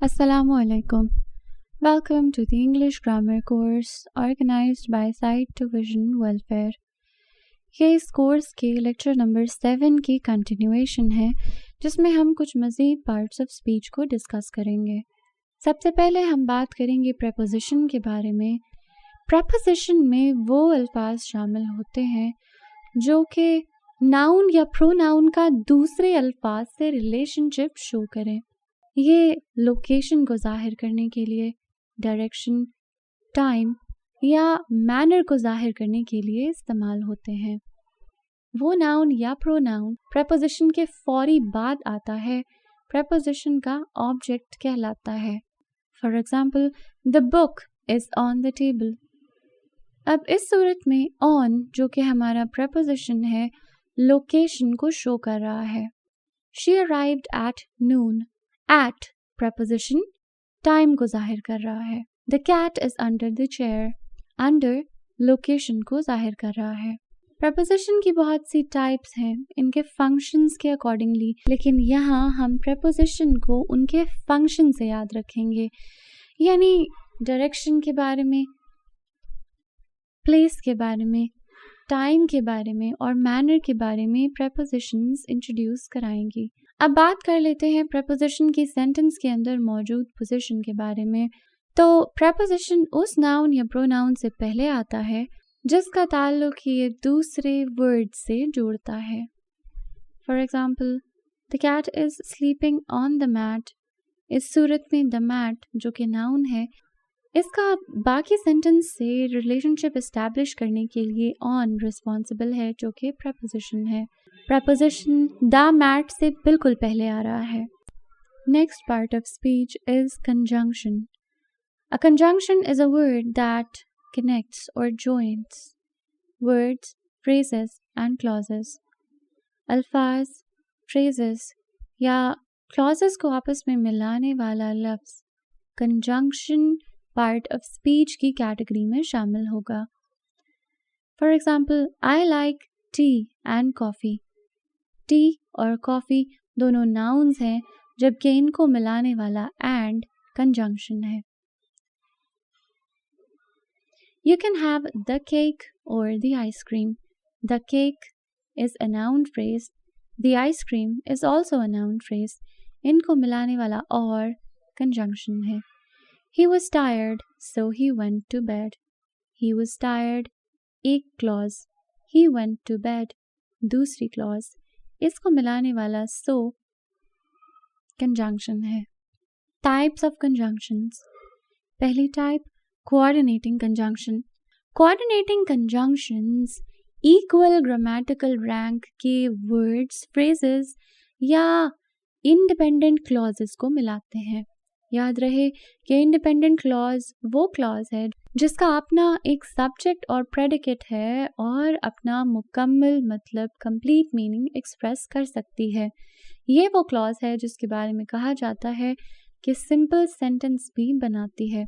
Assalamu alaikum. Welcome to the English Grammar course organized by Sight to Vision Welfare. ये इस course के lecture number 7 की continuation है जिसमें हम कुछ मज़ीद पार्ट्स ऑफ स्पीच को डिस्कस करेंगे। सबसे पहले हम बात करेंगे प्रेपोजिशन के बारे में। प्रेपोजिशन में वो अल्फाज शामिल होते हैं जो कि नाउन या प्रोनाउन का दूसरे अल्फाज से रिलेशनशिप शो करें। ये लोकेशन को ज़ाहिर करने के लिए, डायरेक्शन, टाइम या मैनर को ज़ाहिर करने के लिए इस्तेमाल होते हैं। वो नाउन या प्रोनाउन प्रेपोजिशन के फौरी बाद आता है, प्रेपोजिशन का ऑब्जेक्ट कहलाता है। For example, the book is on the table. अब इस सूरत में ऑन जो कि हमारा प्रेपोजिशन है, लोकेशन को शो कर रहा है। She arrived at noon. At preposition time को जाहिर कर रहा है। The cat is under the chair। Under location को जाहिर कर रहा है। preposition की बहुत सी टाइप्स हैं इनके फंक्शंस के अकॉर्डिंगली, लेकिन यहाँ हम preposition को उनके फंक्शन से याद रखेंगे, यानी डायरेक्शन के बारे में, प्लेस के बारे में, टाइम के बारे में और मैनर के बारे में prepositions इंट्रोड्यूस कराएंगी। अब बात कर लेते हैं preposition की सेंटेंस के अंदर मौजूद पोजीशन के बारे में। तो preposition उस नाउन या प्रोनाउन से पहले आता है जिसका ताल्लुक ये दूसरे वर्ड से जोड़ता है। For example, the cat is sleeping on the mat. इस सूरत में द मैट जो कि नाउन है, इसका बाकी सेंटेंस से रिलेशनशिप इस्टेब्लिश करने के लिए ऑन रिस्पॉन्सिबल है जो कि preposition है। preposition द मैट से बिल्कुल पहले आ रहा है। Next part of speech is conjunction. A conjunction is a word that connects or joins words, phrases and clauses. अल्फाज, phrases या clauses को आपस में मिलाने वाला लफ्ज़ conjunction पार्ट ऑफ स्पीच की कैटेगरी में शामिल होगा। For example, I like tea and coffee. Tea और कॉफ़ी दोनों नाउन्स हैं, जबकि इनको मिलाने वाला एंड कंजंक्शन है। You can have the cake और the ice cream. The cake is a noun phrase, the ice cream is also a noun phrase. इनको मिलाने वाला और कंजंक्शन है। He was tired, so he went to bed. He was tired एक clause, he went to bed दूसरी clause. इसको मिलाने वाला so कंजंक्शन है। Types of conjunctions. पहली type, coordinating conjunction. Coordinating conjunctions equal grammatical rank के words, phrases या independent clauses को मिलाते हैं। याद रहे कि इंडिपेंडेंट क्लॉज वो क्लॉज है जिसका अपना एक सब्जेक्ट और प्रेडिकेट है और अपना मुकम्मल मतलब कंप्लीट मीनिंग एक्सप्रेस कर सकती है। ये वो क्लॉज है जिसके बारे में कहा जाता है कि सिंपल सेंटेंस भी बनाती है,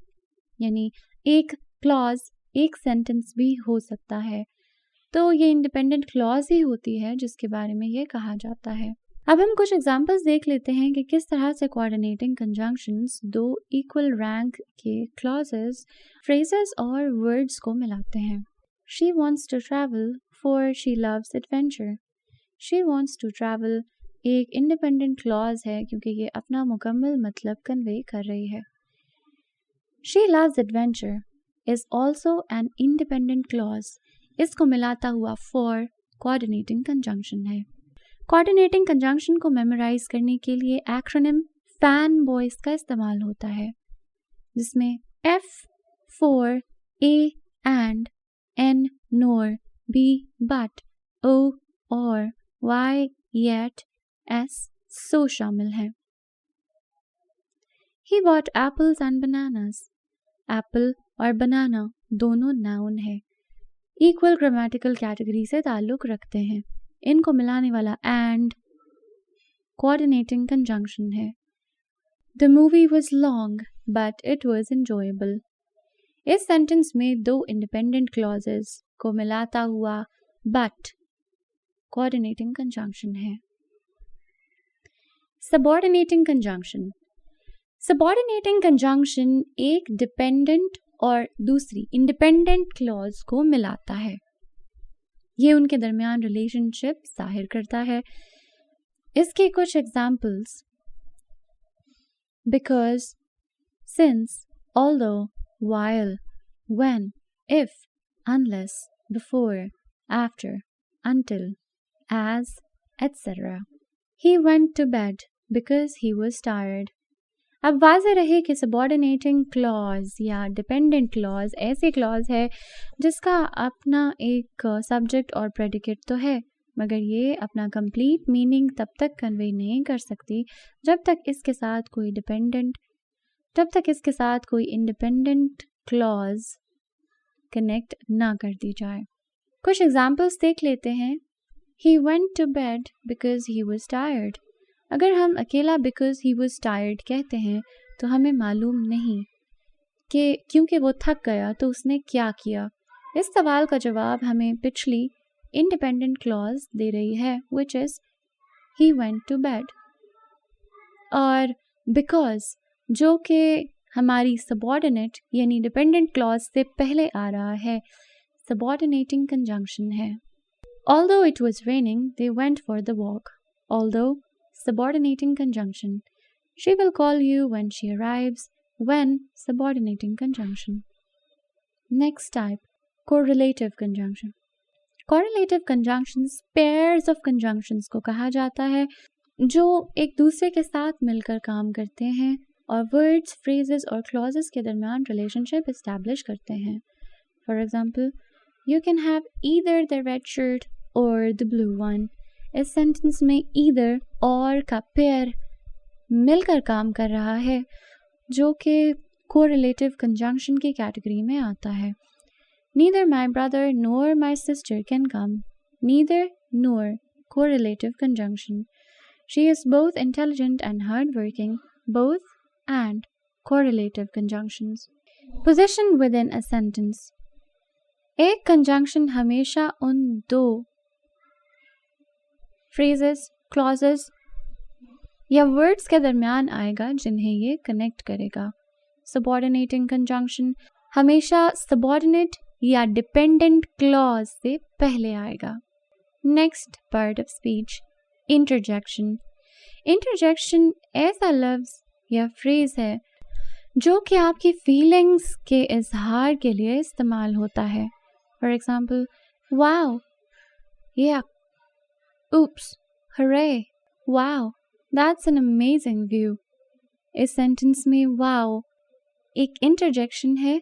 यानी एक क्लॉज एक सेंटेंस भी हो सकता है। तो ये इंडिपेंडेंट क्लॉज ही होती है जिसके बारे में ये कहा जाता है। अब हम कुछ एग्जाम्पल्स देख लेते हैं कि किस तरह से कोऑर्डिनेटिंग कंजंक्शंस दो इक्वल रैंक के क्लॉजेस, फ्रेजेस और वर्ड्स को मिलाते हैं। She wants to travel for she loves adventure. She wants to travel एक इंडिपेंडेंट क्लॉज है क्योंकि ये अपना मुकम्मल मतलब कन्वे कर रही है। She loves adventure is also an independent clause. इसको मिलाता हुआ फॉर कोऑर्डिनेटिंग कंजंक्शन है। कोऑर्डिनेटिंग कंजंक्शन को मेमोराइज करने के लिए एक्रोनिम फैन बॉयज का इस्तेमाल होता है, जिसमें F for A and, N nor, B but, O और, Y yet, S so शामिल हैं। He bought apples and bananas. Apple और बनाना दोनों नाउन है, इक्वल ग्रामेटिकल कैटेगरी से ताल्लुक़ रखते हैं। इनको मिलाने वाला एंड कोऑर्डिनेटिंग कंजंक्शन है। The movie was long but it was enjoyable। इस सेंटेंस में दो इंडिपेंडेंट क्लॉजेस को मिलाता हुआ बट कोऑर्डिनेटिंग कंजंक्शन है। Subordinating conjunction. सबऑर्डिनेटिंग कंजंक्शन एक डिपेंडेंट और दूसरी इंडिपेंडेंट क्लॉज को मिलाता है। ये उनके दरमियान रिलेशनशिप जाहिर करता है। इसके कुछ examples: because, since, although, while, when, if, unless, before, after, until, as, etc. He went to bed because he was tired. अब वाज़ेह रहे कि सबऑर्डिनेटिंग क्लॉज या डिपेंडेंट क्लॉज ऐसी क्लॉज है जिसका अपना एक सब्जेक्ट और प्रेडिकेट तो है, मगर ये अपना कंप्लीट मीनिंग तब तक कन्वे नहीं कर सकती जब तक इसके साथ कोई इंडिपेंडेंट क्लॉज कनेक्ट ना कर दी जाए। कुछ एग्जाम्पल्स देख लेते हैं। He went to bed because he was tired. अगर हम अकेला because he was tired कहते हैं तो हमें मालूम नहीं कि क्योंकि वो थक गया तो उसने क्या किया। इस सवाल का जवाब हमें पिछली इंडिपेंडेंट क्लॉज दे रही है, which is he went to bed. और because जो कि हमारी सबऑर्डिनेट यानी डिपेंडेंट क्लॉज से पहले आ रहा है, सबऑर्डिनेटिंग कंजंक्शन है। Although it was raining, they went for the walk. Although, subordinating conjunction. She will call you when she arrives. When, subordinating conjunction. Next type, correlative conjunction. Correlative conjunctions pairs of conjunctions को कहा जाता है जो एक दूसरे के साथ मिलकर काम करते हैं और words, phrases और clauses के दरमियान relationship establish करते हैं. For example, you can have either the red shirt or the blue one. इस सेंटेंस में either और का पेयर मिलकर काम कर रहा है जो कि correlative conjunction की कैटेगरी में आता है। Neither my brother nor my sister can come. Neither nor correlative conjunction. She is both intelligent and hardworking. Both and correlative conjunctions. Position within a sentence. एक कंजंक्शन हमेशा उन दो phrases, clauses या words के दरमियान आएगा जिन्हें ये कनेक्ट करेगा। Subordinating conjunction हमेशा subordinate या dependent clause से पहले आएगा। Next part of speech, interjection. Interjection ऐसा लफ्ज़ या phrase है जो कि आपकी feelings के इजहार के लिए इस्तेमाल होता है। For example, wow, yeah, oops, hooray, wow, that's an amazing view. इस सेंटेंस में wow एक इंटरजेक्शन है।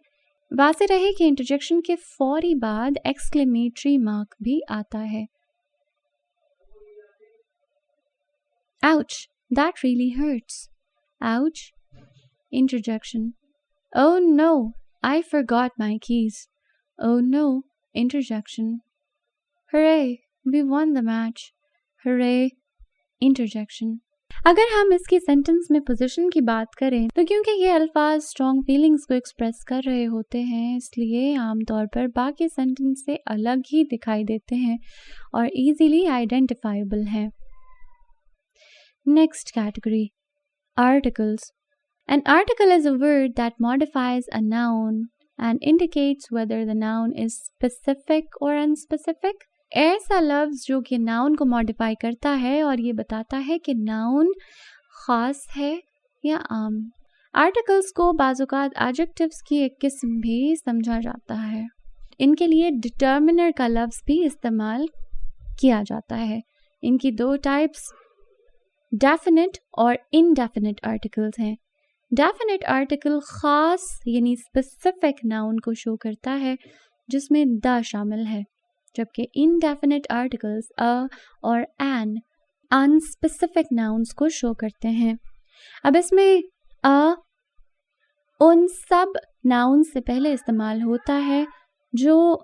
वाज़ेह रहे कि इंटरजेक्शन के फौरी बाद एक्सक्लेमेटरी मार्क भी आता है। Ouch, that really hurts. Ouch, interjection. Oh no, I forgot my keys. Oh no, interjection. Hooray, we won the match. Hooray, interjection. अगर हम इसकी सेंटेंस में पोजीशन की बात करें तो क्योंकि ये अल्फाज स्ट्रॉन्ग फीलिंग्स को एक्सप्रेस कर रहे होते हैं इसलिए आमतौर पर बाकी सेंटेंस से अलग ही दिखाई देते हैं और इजीली आइडेंटिफाइबल हैं। Next category, articles. An article is a word that modifies a noun and indicates whether the noun is specific or unspecific. ऐसा लफ्ज़ जो कि नाउन को मॉडिफाई करता है और ये बताता है कि नाउन ख़ास है या आम। आर्टिकल्स को बाज़-औक़ात एडजेक्टिव्स की एक किस्म भी समझा जाता है। इनके लिए डिटर्मिनर का लफ्ज़ भी इस्तेमाल किया जाता है। इनकी दो टाइप्स डेफिनिट और इनडेफिनिट आर्टिकल्स हैं। डेफिनिट आर्टिकल ख़ास यानी स्पेसिफिक नाउन को शो करता है जिसमें द शामिल है, जबकि इनडेफिनिट आर्टिकल्स अ और एन अनस्पेसिफिक नाउन्स को शो करते हैं। अब इसमें अ उन सब नाउन्स से पहले इस्तेमाल होता है जो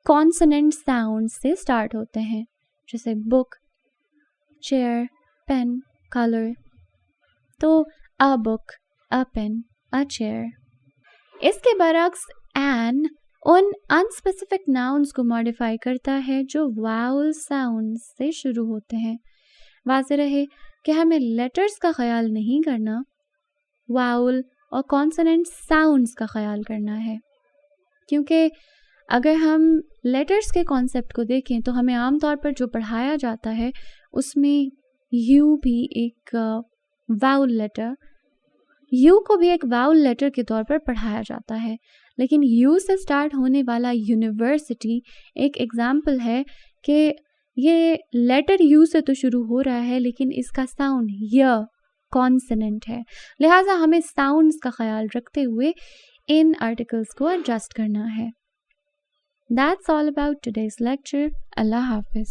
कॉन्सोनेंट साउंड से स्टार्ट होते हैं, जैसे बुक, चेयर, पेन, कलर। तो a book, a pen, a chair. इसके बरक्स एन उन अनस्पेसिफिक नाउन्स को मॉडिफाई करता है जो वाउल साउंड से शुरू होते हैं। वाज़ेह रहे कि हमें लेटर्स का ख्याल नहीं करना, واؤل اور کانسوننٹ ساؤنڈز کا خیال کرنا ہے. کیونکہ اگر ہم لیٹرز کے کانسیپٹ کو دیکھیں تو ہمیں عام طور پر جو پڑھایا جاتا ہے اس میں یو بھی ایک واؤل لیٹر، یو کو بھی ایک واؤل لیٹر کے طور پر پڑھایا جاتا ہے. لیکن یو سے سٹارٹ ہونے والا یونیورسٹی ایک ایگزامپل ہے کہ یہ لیٹر یو سے تو شروع ہو رہا ہے لیکن اس کا ساؤنڈ ی کانسوننٹ ہے. لہٰذا ہمیں ساؤنڈز کا خیال رکھتے ہوئے ان آرٹیکلز کو ایڈجسٹ کرنا ہے. That's all about today's lecture. Allah Hafiz.